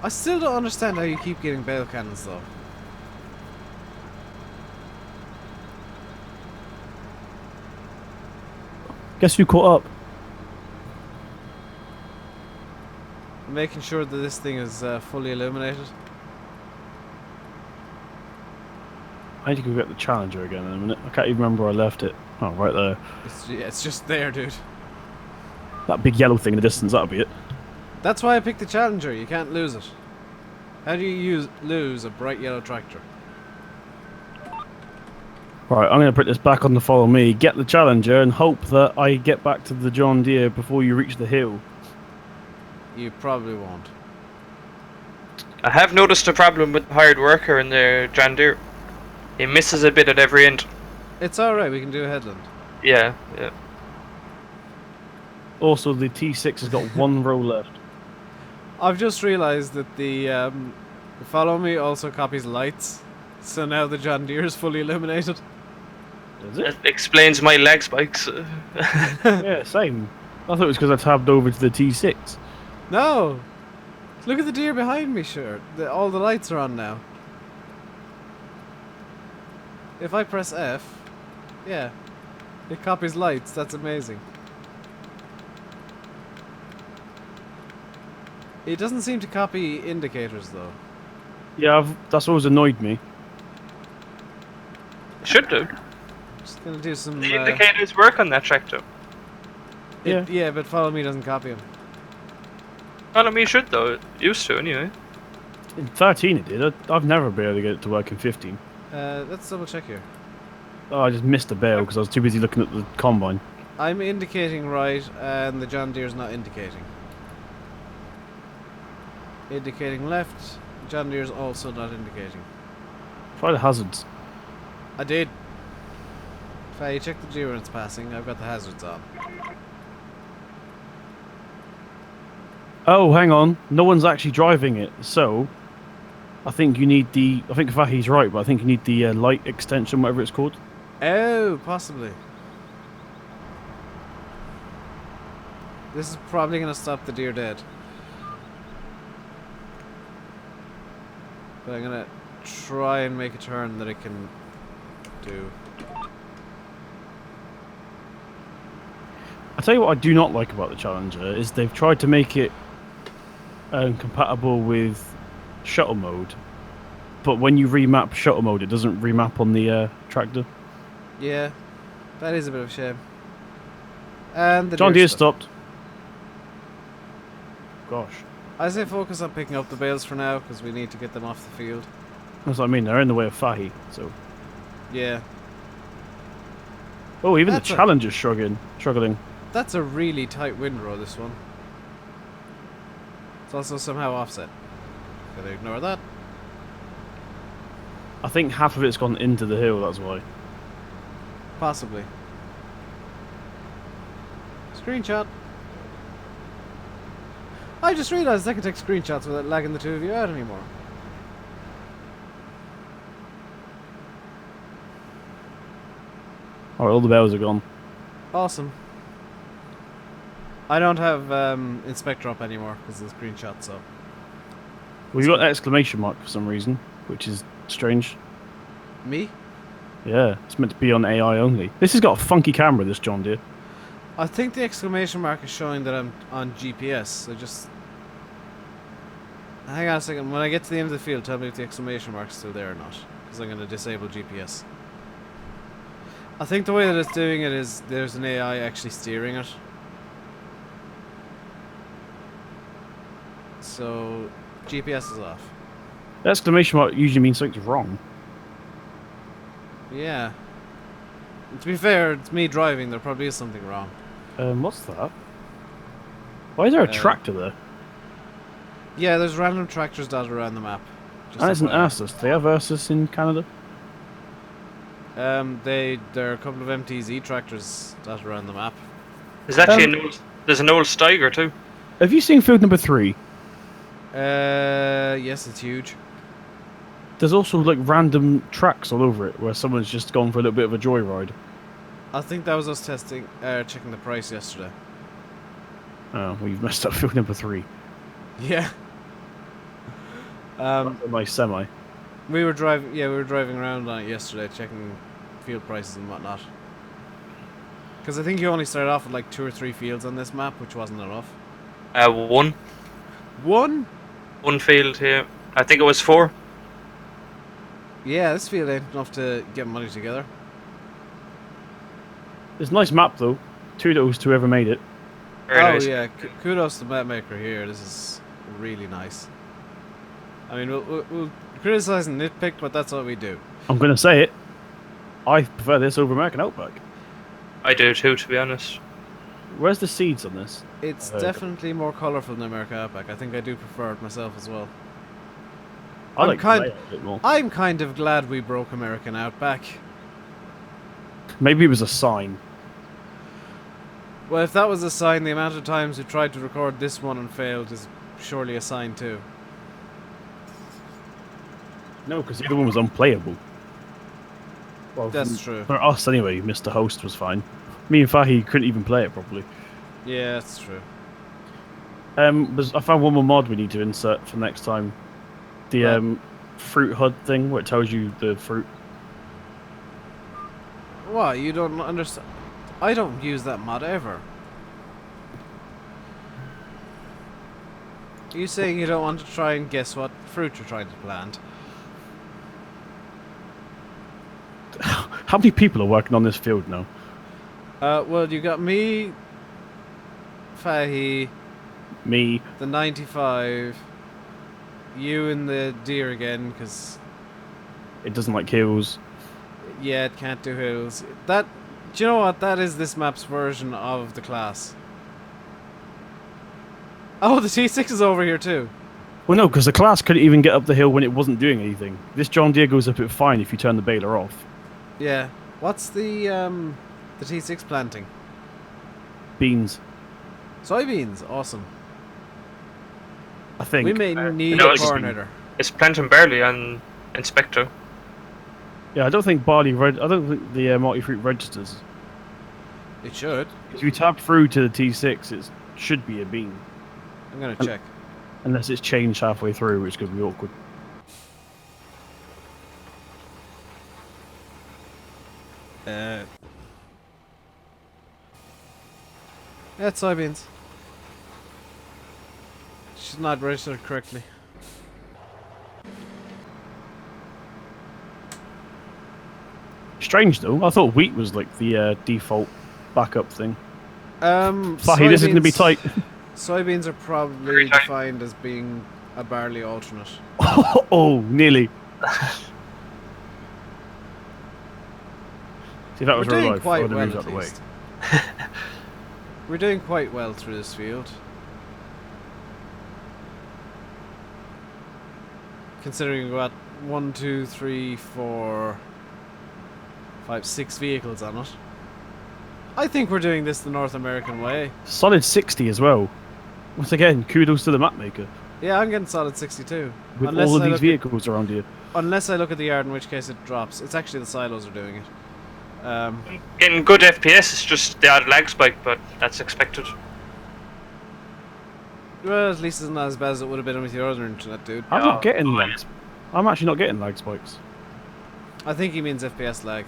I still don't understand how you keep getting bale cannons, though. Guess who caught up? I'm making sure that this thing is fully illuminated. I need to go get the Challenger again in a minute. I can't even remember where I left it. Oh, right there. It's just there, dude. That big yellow thing in the distance, that'll be it. That's why I picked the Challenger. You can't lose it. How do you lose a bright yellow tractor? Right, I'm going to put this back on the follow me, get the Challenger, and hope that I get back to the John Deere before you reach the hill. You probably won't. I have noticed a problem with the hired worker in the John Deere. He misses a bit at every end. It's alright, we can do a headland. Yeah, yeah. Also, the T6 has got one row left. I've just realised that the follow me also copies lights. So now the John Deere is fully illuminated. Is That it? explains my lag spikes. Yeah, same. I thought it was because I tabbed over to the T6. No! Look at the deer behind me, sure. All the lights are on now. If I press F, yeah, it copies lights. That's amazing. It doesn't seem to copy indicators, though. Yeah, that's always annoyed me. Should do. Just gonna do some. The indicators work on that tractor. Yeah, but follow me doesn't copy them. Follow me should though. It used to anyway. In 13 it did. I've never been able to get it to work in 15. Let's double check here. Oh, I just missed a bale because I was too busy looking at the combine. I'm indicating right, and the John Deere's not indicating. Indicating left. John Deere's also not indicating. Try the hazards. I did. Fahy, check the G when it's passing. I've got the hazards on. Oh, hang on. No one's actually driving it, so I think you need the. I think Fahy's right, but I think you need the light extension, whatever it's called. Oh, possibly. This is probably going to stop the deer dead. But I'm going to try and make a turn that it can do. I tell you what I do not like about the Challenger is they've tried to make it compatible with shuttle mode, but when you remap shuttle mode, it doesn't remap on the tractor. Yeah, that is a bit of a shame. And the John deer Deere stopped. Gosh, I say focus on picking up the bales for now, because we need to get them off the field. that's what I mean. They're in the way of Fahy, so. Yeah. Oh, even That's the Challenger's struggling. That's a really tight windrow, this one. It's also somehow offset. Gotta ignore that. I think half of it's gone into the hill. That's why. Possibly. Screenshot. I just realised I can take screenshots without lagging the two of you out anymore. Alright, all the bells are gone. Awesome. I don't have Inspector up anymore because of the screenshot, so. Well, you got an exclamation mark for some reason, which is strange. Me? Yeah, it's meant to be on AI only. This has got a funky camera, this John Deere. I think the exclamation mark is showing that I'm on GPS, so just... Hang on a second, when I get to the end of the field, tell me if the exclamation mark's still there or not. Because I'm going to disable GPS. I think the way that it's doing it is there's an AI actually steering it. So, GPS is off. The exclamation mark usually means something's wrong. Yeah. To be fair, it's me driving, there probably is something wrong. What's that? Why is there a tractor there? Yeah, there's random tractors dotted around the map. Just That isn't FYI. Ursus. Do they have Ursus in Canada? There are a couple of MTZ tractors dotted around the map. There's actually there's an old Steiger too. Have you seen field number 3? Yes, it's huge. There's also like random tracks all over it where someone's just gone for a little bit of a joyride. I think that was us checking the price yesterday. Oh, well, you've messed up field number 3. Yeah. That's a nice semi. We were driving. Yeah, we were driving around on it yesterday, checking field prices and whatnot. Because I think you only started off with like 2 or 3 fields on this map, which wasn't enough. One. One? One field here. I think it was 4. Yeah, this field ain't enough to get money together. It's a nice map though. Kudos to whoever made it. Very nice. Yeah, kudos to the map maker here. This is really nice. I mean, we'll criticize and nitpick, but that's what we do. I'm gonna say it. I prefer this over American Outback. I do too, to be honest. Where's the seeds on this? It's definitely more colourful than American Outback. I think I do prefer it myself as well. I like kind- the layout a bit more. I'm kind of glad we broke American Outback. Maybe it was a sign. Well, if that was a sign, the amount of times we tried to record this one and failed is surely a sign too. No, because the other one was unplayable. Well, That's true. For us, anyway, Mr. Host was fine. Me and Fahy couldn't even play it properly. Yeah, that's true. I found one more mod we need to insert for next time. The Right. fruit HUD thing, where it tells you the fruit. What? You don't understand? I don't use that mod ever. Are you saying you don't want to try and guess what fruit you're trying to plant? How many people are working on this field now? Well, you got me, Fahy, Me. the 95, you and the deer again, because, It doesn't like hills. yeah, it can't do hills. Do you know what? That is this map's version of the class. Oh, the T6 is over here too. Well, no, because the class couldn't even get up the hill when it wasn't doing anything. This John Deere goes up it fine if you turn the baler off. Yeah. What's the T6 planting? Beans, Soybeans. Awesome. I think. We may need no, a it's- coordinator. It's planting barley on Inspector. Yeah, I don't think barley. I don't think the multi-fruit registers. It should. If you tap through to the T6, it should be a bean, I'm gonna check. unless it's changed halfway through, which could be awkward. Yeah, it's soybeans. She's not registered correctly. Strange though. I thought wheat was like the default backup thing. Fahy, this is going to be soybeans- tight. Soybeans are probably Very tight. defined as being a barley alternate. Oh, nearly. See, if that was We're real doing life, I quite would have well moved out at the way. least. We're doing quite well through this field. Considering we've got 1, 2, 3, 4, 5, 6 vehicles on it. I think we're doing this the North American way. Solid 60 as well. Once again, kudos to the map maker. Yeah, I'm getting solid 62. With Unless all of I these look at- vehicles around here. Unless I look at the yard, in which case it drops. It's actually the silos are doing it. Getting good FPS, it's just the odd lag spike, but that's expected. Well, at least it's not as bad as it would have been with your other internet, dude. I'm No, not getting fine. lags. I'm actually not getting lag spikes. I think he means FPS lag.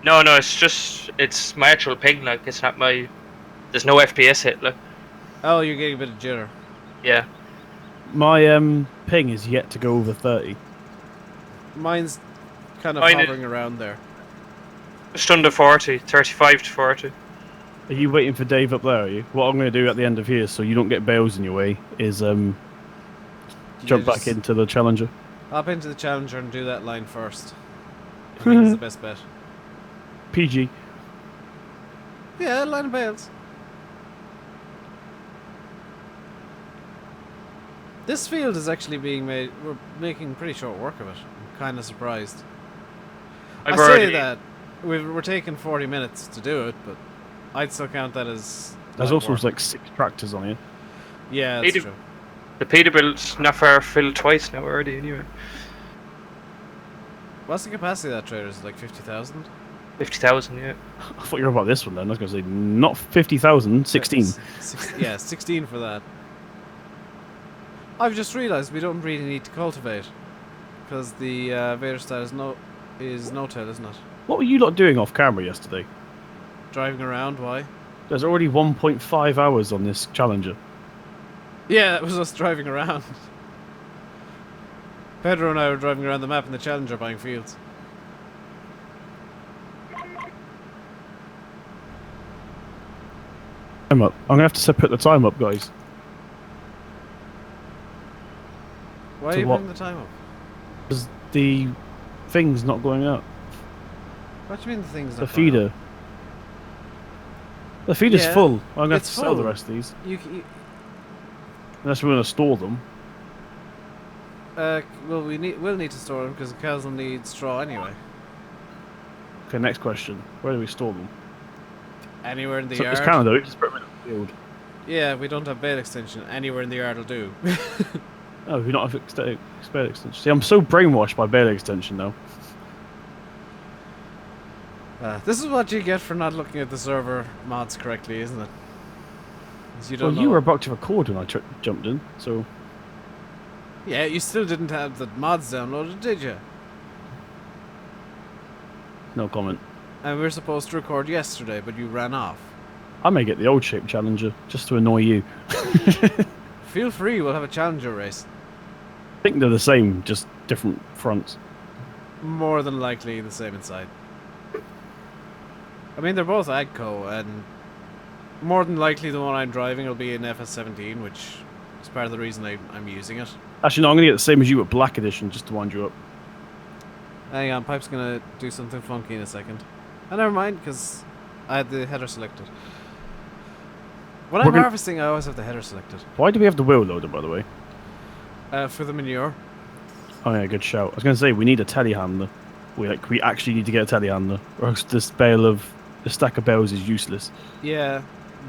No, it's my actual ping, like, it's not my... There's no FPS hit, like, Oh, you're getting a bit of jitter. yeah. My ping is yet to go over 30. Mine's kind of Mine hovering around there. Just under 40, 35 to 40. Are you waiting for Dave up there, are you? What I'm going to do at the end of here, so you don't get bales in your way, is jump back just into the Challenger. Hop into the Challenger and do that line first. I think it's the best bet. PG. Yeah, line of bales. This field is actually being made. We're making pretty short work of it. I'm kind of surprised. I say that we're taking 40 minutes to do it, but I'd still count that as. There's light also work. like 6 tractors on here. Yeah, that's true. The Peterbilt's not far filled twice now already, anyway. What's the capacity of that trailer? Is it like 50,000? 50,000, yeah. I thought you were about this one then. I was going to say, not 50,000, 16. Yeah, 16 for that. I've just realised we don't really need to cultivate. Because the Vader stat is no-tail, isn't it? What were you lot doing off camera yesterday? Driving around, why? There's already 1.5 hours on this Challenger. Yeah, that was us driving around. Pedro and I were driving around the map in the Challenger buying fields. Time up. I'm gonna have to put the time up, guys. Why To are you what? putting the time up? Because the thing's not going up. What do you mean the thing's The not going feeder. up? The feeder's Yeah, full. I'm gonna have to it's sell the full. rest of these. You, Unless we're gonna store them. well, we'll need to store them because the cows will need straw anyway. Okay, next question. Where do we store them? Anywhere in the So yard. it's Canada, we just put them in the field. Yeah, we don't have bale extension. Anywhere in the yard will do. Oh, we don't have bale extension. See, I'm so brainwashed by bale extension now. This is what you get for not looking at the server mods correctly, isn't it? 'Cause you don't Well, you were about to record when I jumped in, so... Yeah, you still didn't have the mods downloaded, did you? No comment. And we were supposed to record yesterday, but you ran off. I may get the old shape Challenger, just to annoy you. Feel free, we'll have a Challenger race. I think they're the same, just different fronts. More than likely the same inside. I mean, they're both AGCO, and more than likely the one I'm driving will be an FS17, which is part of the reason I'm using it. Actually, no, I'm going to get the same as you with Black Edition, just to wind you up. Hang on, Pipe's gonna do something funky in a second. Oh, never mind, because I had the header selected. When I'm harvesting, I always have the header selected. Why do we have the wheel loader, by the way? For the manure. Oh yeah, good shout. I was going to say, we need a telehandler. We actually need to get a telehandler, or else this stack of bales is useless. Yeah,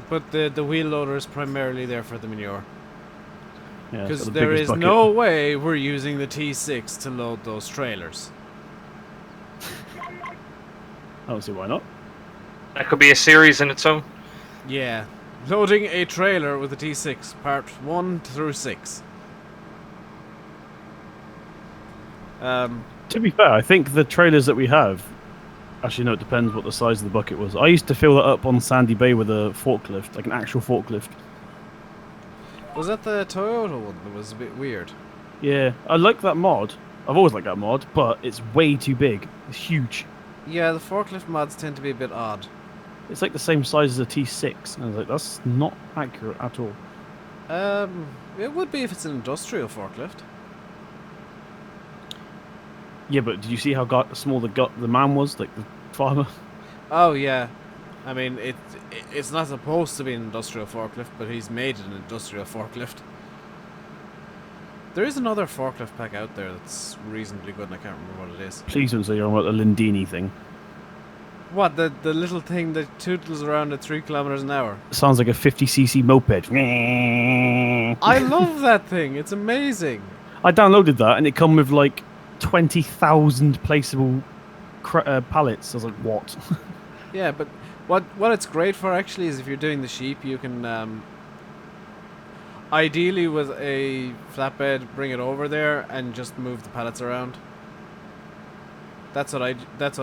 but the wheel loader is primarily there for the manure. Yeah, Because there is no way we're using the T6 to load those trailers. I don't see why not. That could be a series in its own. Yeah, loading a trailer with a T6, part 1 through 6. To be fair, I think the trailers that we have... Actually, no, it depends what the size of the bucket was. I used to fill that up on Sandy Bay with a forklift, like an actual forklift. Was that the Toyota one that was a bit weird? Yeah, I like that mod. I've always liked that mod, but it's way too big. It's huge. Yeah, the forklift mods tend to be a bit odd. It's like the same size as a T6. And I was like, that's not accurate at all. It would be if it's an industrial forklift. Yeah, but did you see how small the man was, like the farmer? Oh yeah, I mean it's not supposed to be an industrial forklift, but he's made it an industrial forklift. There is another forklift pack out there that's reasonably good, and I can't remember what it is. Please don't say you're on about the Lindini thing. What, the little thing that tootles around at 3 kilometers an hour? Sounds like a 50cc moped. I love that thing. It's amazing. I downloaded that, and it come with like 20,000 placeable pallets. I was like, what? Yeah, but what it's great for actually is if you're doing the sheep, you can ideally with a flatbed bring it over there and just move the pallets around. That's what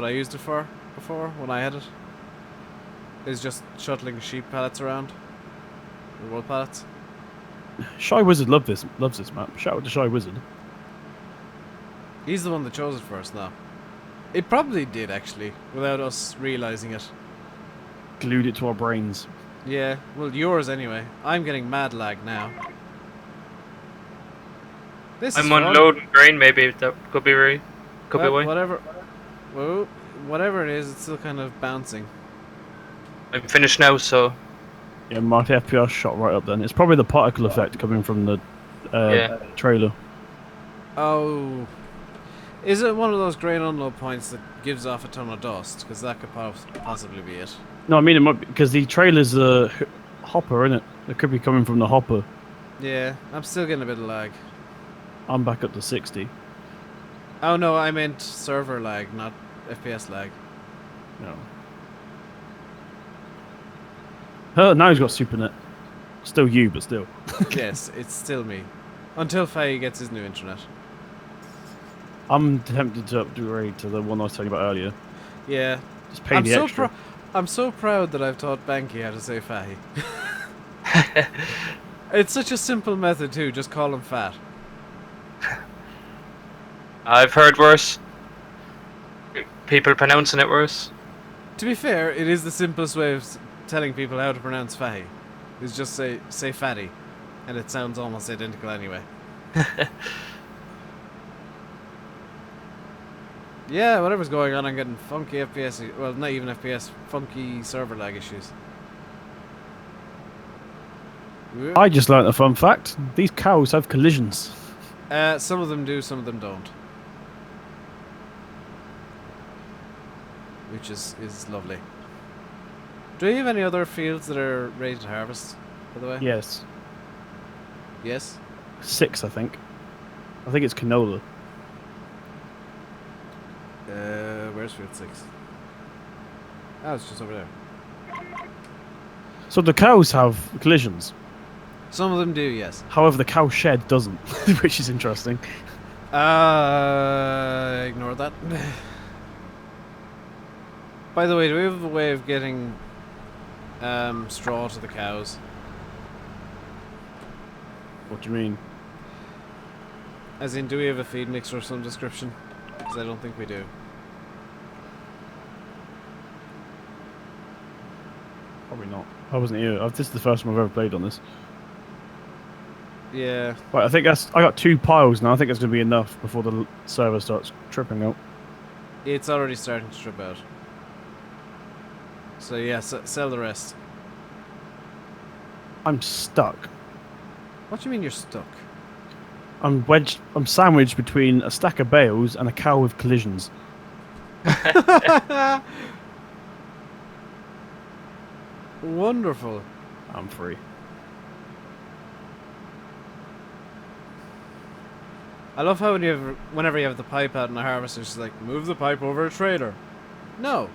I used it for before when I had it. Is just shuttling sheep pallets around. The wool pallets. Shy Wizard loves this map. Shout out to Shy Wizard. He's the one that chose it first now. It probably did actually, without us realizing it. Glued it to our brains. Yeah, well yours anyway. I'm getting mad lag now. This I'm is fun. unloading grain, maybe that could be right. Could be why. Whatever it is, it's still kind of bouncing. I'm finished now, so Yeah, my FPS shot right up then. It's probably the particle effect coming from the trailer. Oh. Is it one of those grain unload points that gives off a ton of dust? Because that could possibly be it. No, I mean it might be, because the trailer's a hopper, isn't it? It could be coming from the hopper. Yeah, I'm still getting a bit of lag. I'm back up to 60. Oh no, I meant server lag, not FPS lag. No. Oh, now he's got SuperNet. Still you, but still. Yes, it's still me. Until Fahy gets his new internet. I'm tempted to upgrade to the one I was telling you about earlier. Yeah. Just pay the extra. I'm so proud that I've taught Banky how to say Fahy. It's such a simple method too, just call him fat. I've heard worse. People pronouncing it worse. To be fair, it is the simplest way of telling people how to pronounce Fahy. Is just say fatty. And it sounds almost identical anyway. Yeah, whatever's going on, I'm getting funky FPS. Well, not even FPS, funky server lag issues. I just learnt a fun fact. These cows have collisions. Some of them do, some of them don't. Which is lovely. Do you have any other fields that are ready to harvest, by the way? Yes. Yes? 6, I think. I think it's canola. Where's field 6? Oh, it's just over there. So the cows have collisions. Some of them do, yes. However, the cow shed doesn't, which is interesting. Ignore that. By the way, do we have a way of getting straw to the cows? What do you mean? As in, do we have a feed mixer of some description? Because I don't think we do. Probably not. I wasn't here. This is the first time I've ever played on this. Yeah. Right, I think I got 2 piles now. I think that's going to be enough before the server starts tripping out. It's already starting to trip out. So yeah, sell the rest. I'm stuck. What do you mean you're stuck? I'm sandwiched between a stack of bales and a cow with collisions. Wonderful. I'm free. I love how whenever you have the pipe out in the harvester, it's just like, move the pipe over a trailer. No.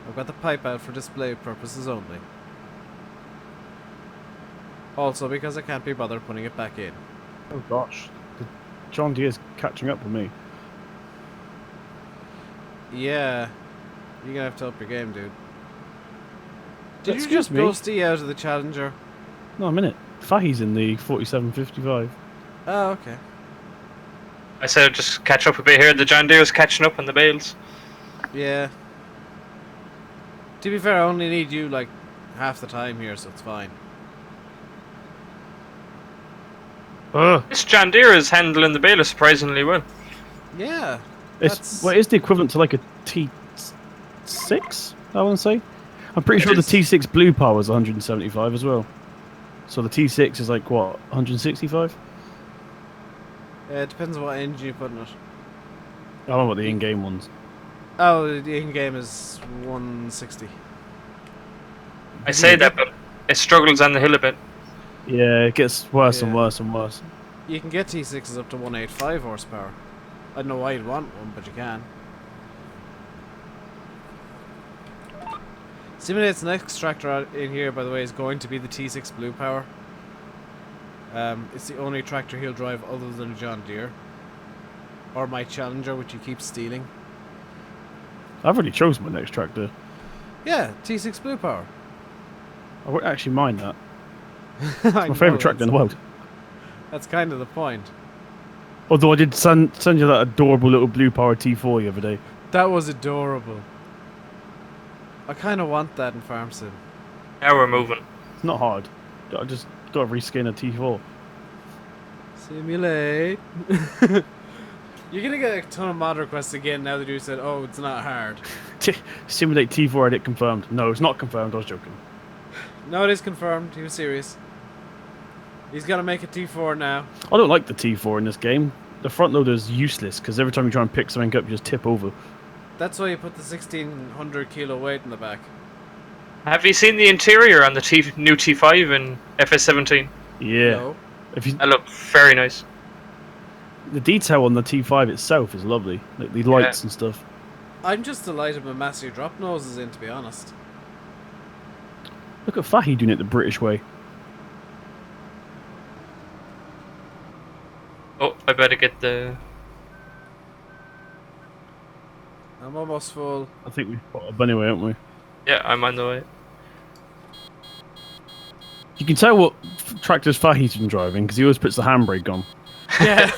I've got the pipe out for display purposes only. Also because I can't be bothered putting it back in. Oh gosh. John Deere's catching up with me. Yeah. You're gonna have to up your game, dude. Did you Excuse just me? ghosty out of the Challenger? No, a minute. Fahy's in the 4755. Oh, okay. I said just catch up a bit here. The John Deere's catching up on the bales. Yeah. To be fair, I only need you like half the time here, so it's fine. This John Deere is handling the baler surprisingly well. Yeah. It's the equivalent to like a T6, I want to say. I'm pretty sure the T6 blue power is 175 as well. So the T6 is like what, 165? It depends on what engine you put in it. I don't know what the in-game ones. Oh, the in-game is 160. I say that, but it struggles on the hill a bit. Yeah, it gets worse and worse and worse. You can get T6s up to 185 horsepower. I don't know why you'd want one, but you can. Simul8's next tractor in here, by the way, is going to be the T6 Blue Power. It's the only tractor he'll drive other than John Deere. Or my Challenger, which he keeps stealing. I've already chosen my next tractor. Yeah, T6 Blue Power. I wouldn't actually mind that. It's my favourite tractor in the world. That's kind of the point. Although I did send you that adorable little blue power T4 the other day. That was adorable. I kind of want that in Farm Sim. Now we're moving. It's not hard. I just got to reskin a T4. Simulate. You're gonna get a ton of mod requests again now that you said, oh, it's not hard. Simulate T4 edit confirmed. No, it's not confirmed. I was joking. No, it is confirmed. He was serious. He's got to make a T4 now. I don't like the T4 in this game. The front loader is useless because every time you try and pick something up, you just tip over. That's why you put the 1600 kilo weight in the back. Have you seen the interior on the new T5 in FS17? Yeah. No. That looked very nice. The detail on the T5 itself is lovely. Like the lights and stuff. I'm just delighted my Massey drop nose is in, to be honest. Look at Fahy doing it the British way. Oh, I better get the. I'm almost full. I think we've got up anyway, haven't we? Yeah, I'm on the way. You can tell what tractors Fahy's been driving because he always puts the handbrake on. Yeah.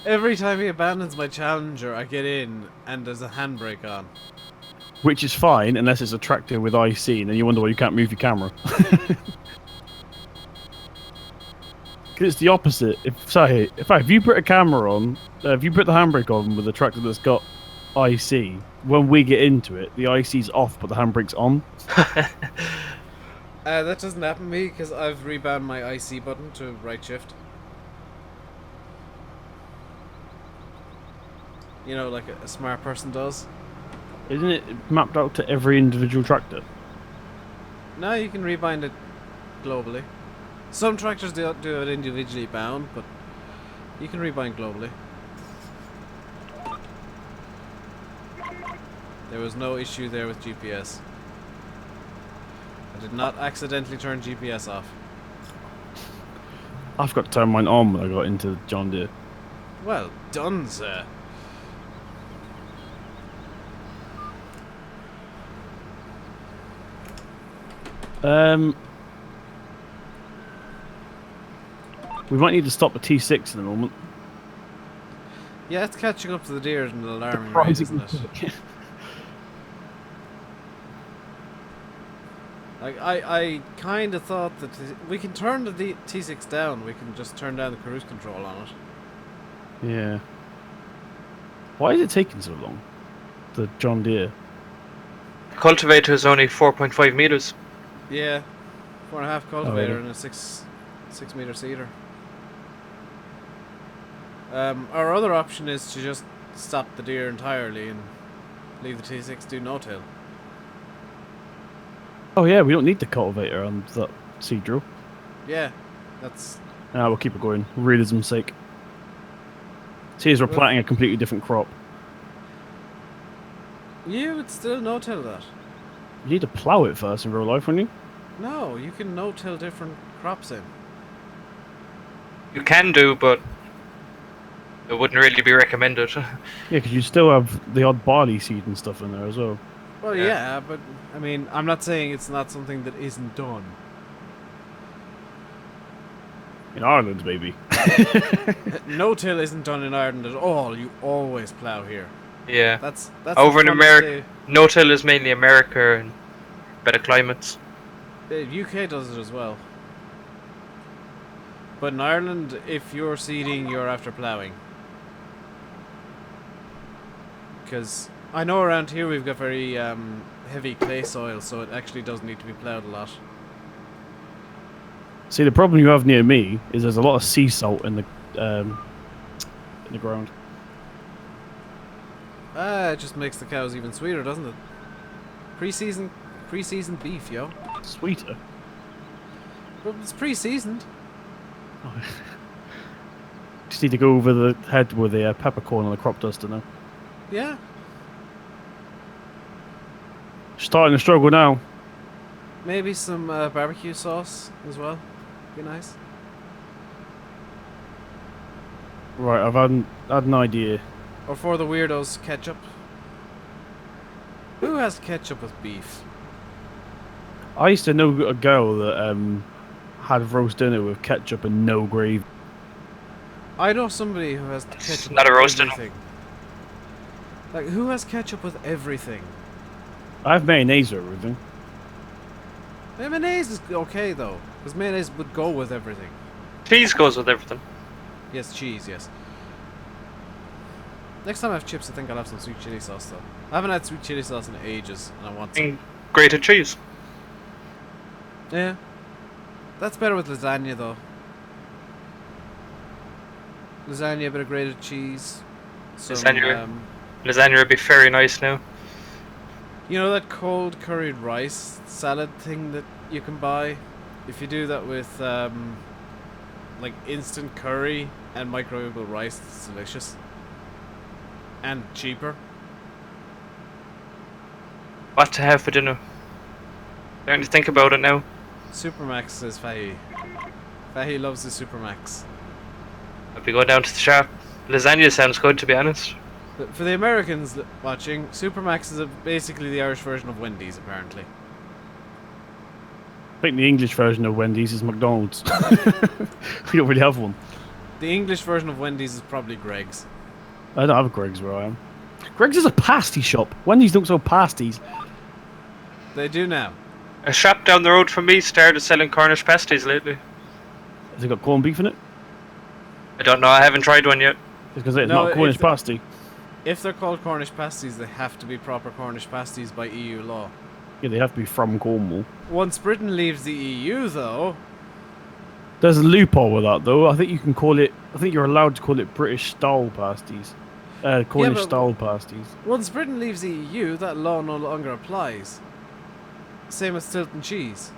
Every time he abandons my Challenger, I get in and there's a handbrake on. Which is fine unless it's a tractor with IC, and then you wonder why you can't move your camera. Because it's the opposite. If you put a camera on, if you put the handbrake on with a tractor that's got IC, when we get into it, the IC's off but the handbrake's on. That doesn't happen to me because I've rebound my IC button to right shift. You know, like a smart person does. Isn't it mapped out to every individual tractor? No, you can rebind it globally. Some tractors do it individually bound, but you can rebind globally. There was no issue there with GPS. I did not accidentally turn GPS off. I forgot to turn mine on when I got into John Deere. Well done, sir. We might need to stop the T6 in a moment. Yeah, it's catching up to the deer at an alarming rate, isn't it? Like, I kind of thought that we can turn the T6 down. We can just turn down the cruise control on it. Yeah. Why is it taking so long? The John Deere. Cultivator is only 4.5 meters. Yeah, 4.5 cultivator really? and a 6 meter seeder. Our other option is to just stop the deer entirely and leave the T6 do no-till. Oh yeah, we don't need the cultivator on that seed drill. Yeah, that's... Nah, we'll keep it going, realism's sake. See, as we're planting a completely different crop. You would still no-till that. You need to plough it first in real life, wouldn't you? No, you can no-till different crops in. You can do, but it wouldn't really be recommended. Yeah, because you still have the odd barley seed and stuff in there as well. Well, yeah, but, I mean, I'm not saying it's not something that isn't done. In Ireland, maybe. No-till isn't done in Ireland at all. You always plough here. Yeah. That's over in America. No-till is mainly America and better climates. The UK does it as well. But in Ireland, if you're seeding, you're after ploughing. Because I know around here we've got very heavy clay soil, so it actually does need to be ploughed a lot. See, the problem you have near me is there's a lot of sea salt in the ground. It just makes the cows even sweeter, doesn't it? Pre-season beef, yo. Sweeter. But it's pre-seasoned. Just need to go over the head with the peppercorn and the crop duster now. Yeah. Starting to struggle now. Maybe some barbecue sauce as well. Be nice. Right, I've had an idea. Or for the weirdos, ketchup. Who has ketchup with beef? I used to know a girl that had roast dinner with ketchup and no gravy. I know somebody who has ketchup not with a roast dinner. everything. Like, who has ketchup with everything? I have mayonnaise with everything. Mayonnaise is okay, though. Because mayonnaise would go with everything. Cheese goes with everything. Yes, cheese, yes. Next time I have chips, I think I'll have some sweet chili sauce, though. I haven't had sweet chili sauce in ages, and I want some. And grated cheese. Yeah. That's better with lasagna, though. Lasagna, a bit of grated cheese. Some, Lasagna would be very nice now. you know that cold curried rice salad thing that you can buy? If you do that with, like, instant curry and microwavable rice, it's delicious. And cheaper. What to have for dinner? Starting to think about it now. Supermax, says Fahy. Fahy loves the Supermax. I'll be going down to the shop. Lasagna sounds good, to be honest. For the Americans watching, Supermax is basically the Irish version of Wendy's, apparently. I think the English version of Wendy's is McDonald's. We don't really have one. The English version of Wendy's is probably Greg's. I don't have a Greg's where I am. Greg's is a pasty shop. Wendy's don't sell pasties. They do now. A shop down the road from me started selling Cornish pasties lately. Has it got corned beef in it? I don't know, I haven't tried one yet. Because it's No, not Cornish pasty. If they're called Cornish pasties, they have to be proper Cornish pasties by EU law. Yeah, they have to be from Cornwall. Once Britain leaves the EU, though... There's a loophole with that, though. I think you can call it... I think you're allowed to call it British-style pasties. Cornish-style pasties. Once Britain leaves the EU, that law no longer applies. Same with Stilton cheese.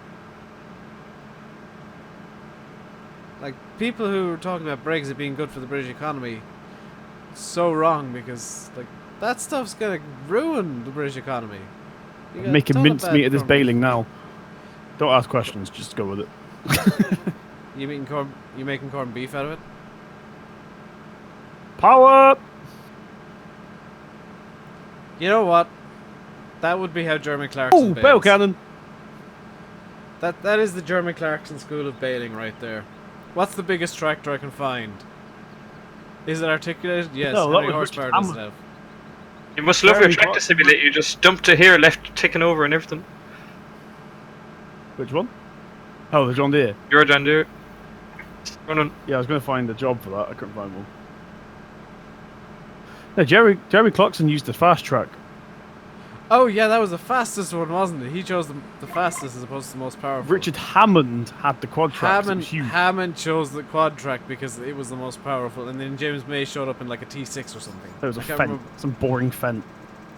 Like, people who are talking about Brexit being good for the British economy, so wrong, because, like, that stuff's gonna ruin the British economy. Making mincemeat of this bailing now. Don't ask questions, just go with it. You making corned beef out of it? Power! You know what? That would be how Jeremy Clarkson Oh, bails. bell cannon! That is the Jeremy Clarkson school of bailing right there. What's the biggest tractor I can find? Is it articulated? Yes. No, How that many was horsepower Richard does it have? You must love your Very tractor hot. simulator. You just dumped it here, left it ticking over and everything. Which one? Oh, the John Deere. You're John Deere. Running. Yeah, I was going to find a job for that. I couldn't find one. No, Jeremy Clarkson used the fast track. Oh yeah, that was the fastest one, wasn't it? He chose the fastest as opposed to the most powerful. Richard Hammond had the quad track. Hammond chose the quad track because it was the most powerful, and then James May showed up in like a T6 or something. That was a I can't Fendt. remember. Some boring Fendt.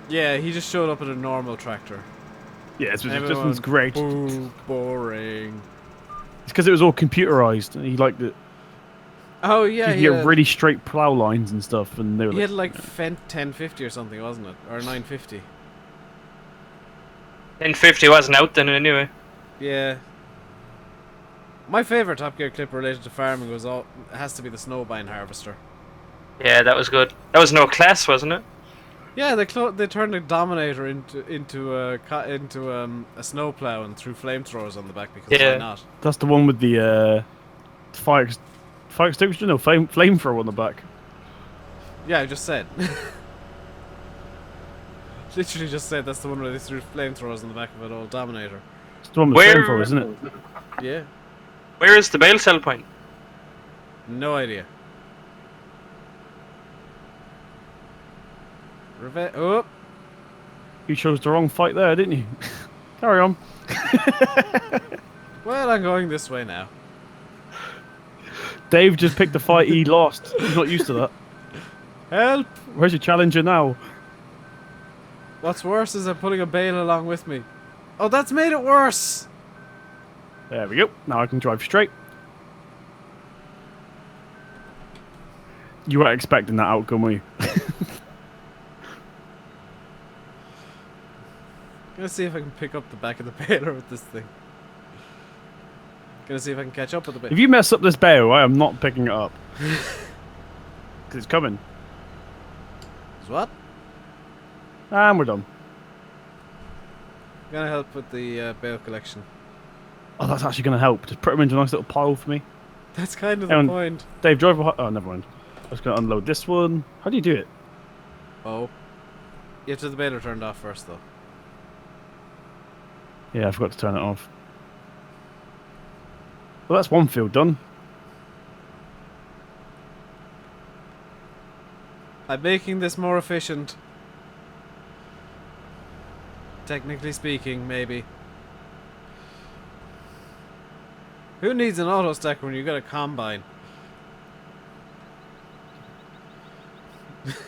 Yeah, he just showed up in a normal tractor. Yeah, this Everyone, one's great. Boo, boring. It's because it was all computerized, and he liked it. Oh yeah, You could get really straight plow lines and stuff, and they were he had like Fendt 1050 or something, wasn't it? Or 950. 1050 wasn't out then anyway. Yeah. My favourite Top Gear clip related to farming has to be the snowbine harvester. Yeah, that was good. That was no class, wasn't it? Yeah, they turned a Dominator into a snowplow and threw flamethrowers on the back because why not? That's the one with the fire extinguisher, no, flamethrower on the back. Yeah, I just said. Literally just said that's the one where they threw flamethrowers on the back of an old Dominator. It's the one with flamethrower, isn't it? Yeah. Where is the bail sell point? No idea. Oh! You chose the wrong fight there, didn't you? Carry on. Well, I'm going this way now. Dave just picked the fight he lost. He's not used to that. Help! Where's your challenger now? What's worse is I'm putting a bale along with me. Oh, that's made it worse! There we go. Now I can drive straight. You weren't expecting that outcome, were you? Gonna see if I can pick up the back of the baler with this thing. Gonna see if I can catch up with the baler. If you mess up this bale, I am not picking it up. Because it's coming. What? And we're done. Gonna help with the bale collection. Oh, that's actually going to help. Just put them into a nice little pile for me. That's kind of the point. Dave, drive. Oh, never mind. I was going to unload this one. How do you do it? Oh. You have to have the baler turned off first, though. Yeah, I forgot to turn it off. Well, that's one field done. I'm making this more efficient. Technically speaking, maybe. Who needs an auto stacker when you've got a combine?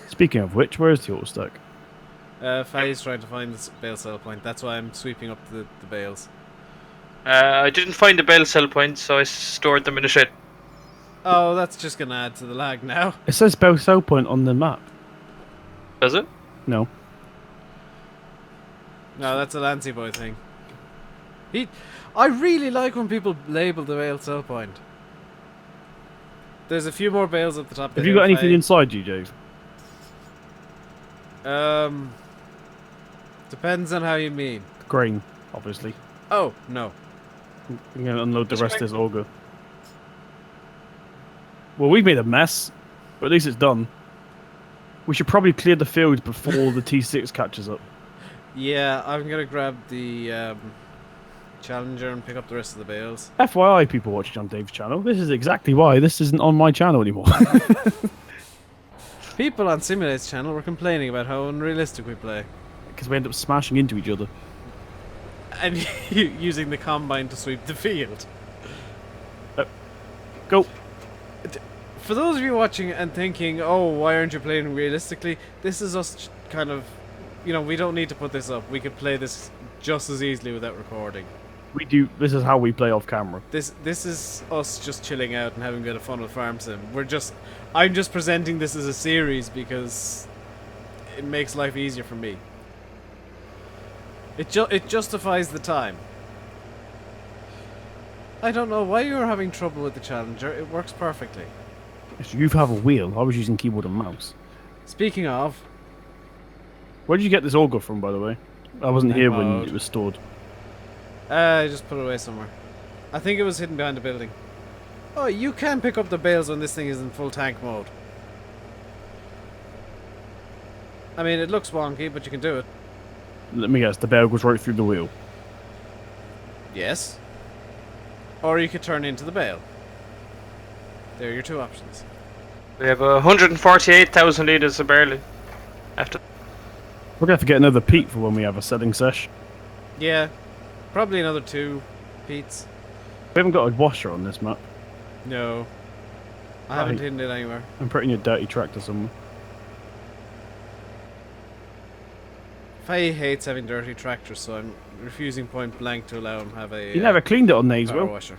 Speaking of which, where's the auto stack? Fahy's trying to find the bale sell point. That's why I'm sweeping up the bales. I didn't find the bail sell point, so I stored them in a shed. Oh, that's just gonna add to the lag now. It says bell sell point on the map. Does it? No. No, that's a Lancy boy thing. I really like when people label the bale sell point. There's a few more bales at the top. Have you got anything inside you, Dave? Depends on how you mean. Grain, obviously. Oh, no. You're going to unload the rest of this auger. Well, we've made a mess, but at least it's done. We should probably clear the field before the T6 catches up. Yeah, I'm gonna grab the Challenger and pick up the rest of the bales. FYI, people watching on Dave's channel, this is exactly why this isn't on my channel anymore. People on Simul8's channel were complaining about how unrealistic we play. Because we end up smashing into each other. And using the combine to sweep the field. Go. For those of you watching and thinking, oh, why aren't you playing realistically? This is us kind of, you know, we don't need to put this up. We could play this just as easily without recording. We do. This is how we play off camera. This is us just chilling out and having a bit of fun with Farm Sim. I'm just presenting this as a series because it makes life easier for me. It justifies the time. I don't know why you're having trouble with the Challenger. It works perfectly. You have a wheel. I was using keyboard and mouse. Speaking of, Where did you get this auger from, by the way? I wasn't here when it was stored. I just put it away somewhere. I think it was hidden behind the building. Oh, you can pick up the bales when this thing is in full tank mode. I mean, it looks wonky, but you can do it. Let me guess, the bale goes right through the wheel. Yes. Or you could turn into the bale. There are your two options. We have 148,000 litres of barley. After. We're going to have to get another peat for when we have a selling sesh. Yeah. Probably another 2 peats. We haven't got a washer on this map. No. I haven't hidden it anywhere. I'm putting a dirty tractor somewhere. Fahy hates having dirty tractors, so I'm refusing point blank to allow him to have a You never cleaned it on power Naysville. washer.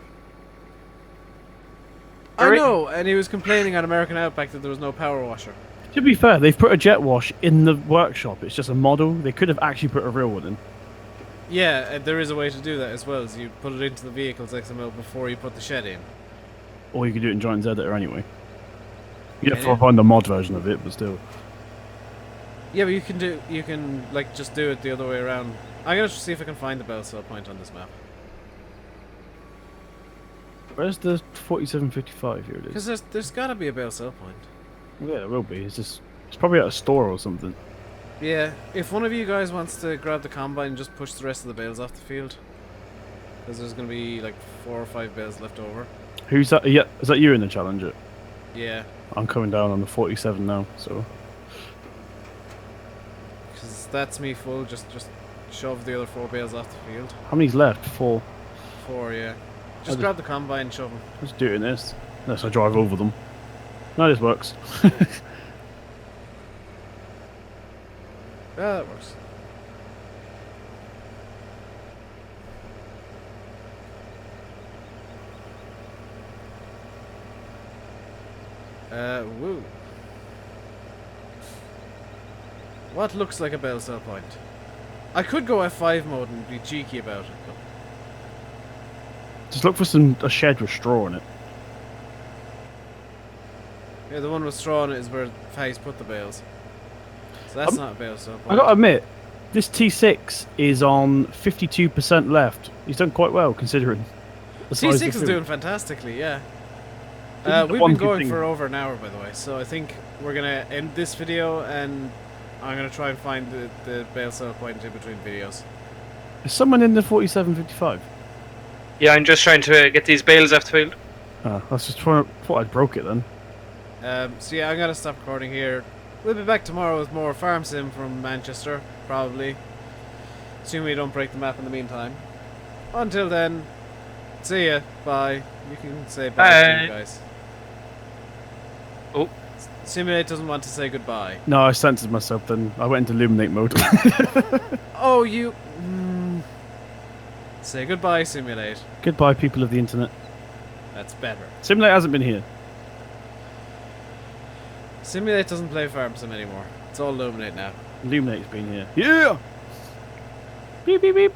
I know, and he was complaining on American Outback that there was no power washer. To be fair, they've put a jet wash in the workshop. It's just a model. They could have actually put a real one in. Yeah, there is a way to do that as well, is you put it into the vehicle's XML before you put the shed in. Or you could do it in Giant Editor anyway. You have Yeah. to find the mod version of it, but still. Yeah, but you can like just do it the other way around. I'm gonna see if I can find the bell cell point on this map. Where's the 4755? Here it is. Because there's gotta be a bell cell point. Yeah, there will be. It's probably at a store or something. Yeah, if one of you guys wants to grab the combine and just push the rest of the bales off the field. Because there's gonna be like 4 or 5 bales left over. Who's that? Yeah, is that you in the Challenger? Yeah. I'm coming down on the 47 now, so. Because that's me full, just shove the other 4 bales off the field. How many's left? 4. 4, yeah. Just grab the combine and shove them. Let's do it in this. Unless I drive over them. No, this works. Yeah, that works. Woo. What looks like a bell cell point? I could go F5 mode and be cheeky about it, but Just look for a shed with straw in it. yeah, the one with straw in it is where Fahy's put the bales. So that's not a bale cell point. I gotta admit, this T6 is on 52% left. He's done quite well considering. The size of T6 the is field. doing fantastically, yeah. The We've one been good going thing- for over an hour, by the way, so I think we're gonna end this video and I'm gonna try and find the bale cell point in between videos. Is someone in the 4755? Yeah, I'm just trying to get these bales off the field. I was just thought I'd broke it then. So yeah, I'm gonna stop recording here. We'll be back tomorrow with more Farm Sim from Manchester, probably. Assuming we don't break the map in the meantime. Until then, see ya. Bye. You can say bye to you guys. Oh. Simul8 doesn't want to say goodbye. No, I censored myself then. I went into illuminate mode. Oh, you... Say goodbye, Simul8. Goodbye, people of the internet. That's better. Simulate hasn't been here. Simul8 doesn't play Farm Sim anymore. It's all Illuminate now. Illuminate's been here. Yeah! Beep, beep, beep.